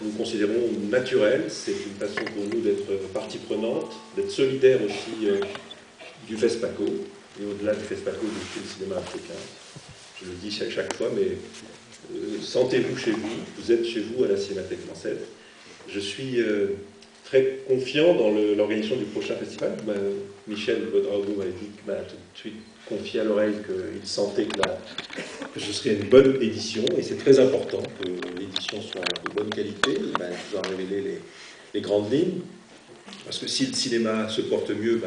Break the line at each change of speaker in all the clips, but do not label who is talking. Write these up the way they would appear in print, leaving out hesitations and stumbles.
nous considérons naturelle. C'est une façon pour nous d'être partie prenante, d'être solidaire aussi du FESPACO, et au-delà du FESPACO, du cinéma africain. Je le dis chaque fois, mais sentez-vous chez vous, vous êtes chez vous à la Cinémathèque française. Je suis très confiant dans l'organisation du prochain festival. Michel Bodraogo m'a tout de suite confié à l'oreille qu'il sentait que ce serait une bonne édition, et c'est très important que l'édition soit de bonne qualité. Il m'a toujours révélé les grandes lignes, parce que si le cinéma se porte mieux,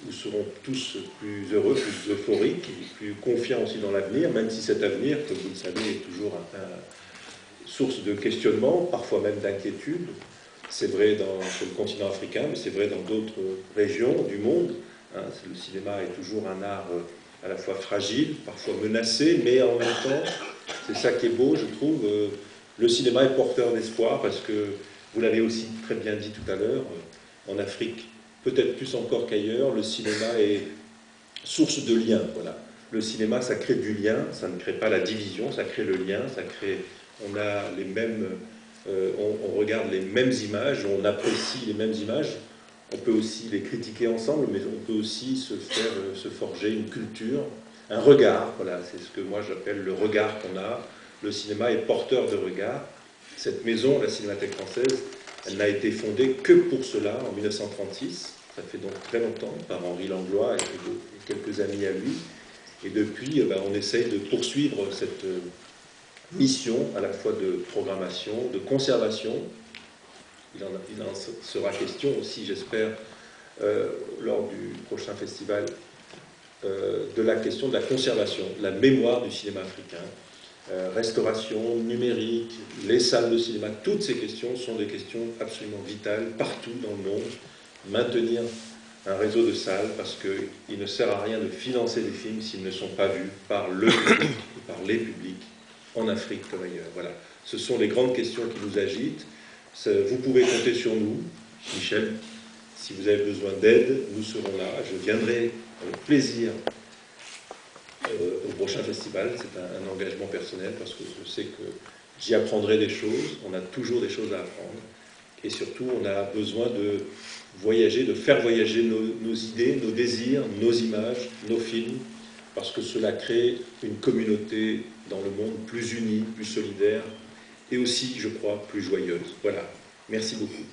nous serons tous plus heureux, plus euphoriques, plus confiants aussi dans l'avenir, même si cet avenir, comme vous le savez, est toujours source de questionnement, parfois même d'inquiétude. C'est vrai sur le continent africain, mais c'est vrai dans d'autres régions du monde. Le cinéma est toujours un art à la fois fragile, parfois menacé, mais en même temps, c'est ça qui est beau, je trouve. Le cinéma est porteur d'espoir, parce que, vous l'avez aussi très bien dit tout à l'heure, en Afrique, peut-être plus encore qu'ailleurs, le cinéma est source de lien. Voilà. Le cinéma, ça crée du lien, ça ne crée pas la division, ça crée le lien, on a les mêmes, on regarde les mêmes images, on apprécie les mêmes images. On peut aussi les critiquer ensemble, mais on peut aussi se forger une culture, un regard. Voilà, c'est ce que moi j'appelle le regard qu'on a. Le cinéma est porteur de regard. Cette maison, la Cinémathèque française, elle n'a été fondée que pour cela en 1936. Ça fait donc très longtemps, par Henri Langlois et quelques amis à lui. Et depuis, on essaye de poursuivre cette mission à la fois de programmation, de conservation. Il en sera question aussi, j'espère, lors du prochain festival, de la question de la conservation, de la mémoire du cinéma africain, restauration, numérique, les salles de cinéma, toutes ces questions sont des questions absolument vitales partout dans le monde. Maintenir un réseau de salles, parce qu'il ne sert à rien de financer des films s'ils ne sont pas vus par le public, par les publics, en Afrique comme ailleurs. Voilà. Ce sont les grandes questions qui nous agitent. Vous pouvez compter sur nous, Michel. Si vous avez besoin d'aide, nous serons là. Je viendrai avec plaisir au prochain festival. C'est un engagement personnel, parce que je sais que j'y apprendrai des choses. On a toujours des choses à apprendre. Et surtout, on a besoin de voyager, de faire voyager nos idées, nos désirs, nos images, nos films, parce que cela crée une communauté dans le monde plus unie, plus solidaire, et aussi, je crois, plus joyeuse. Voilà. Merci beaucoup.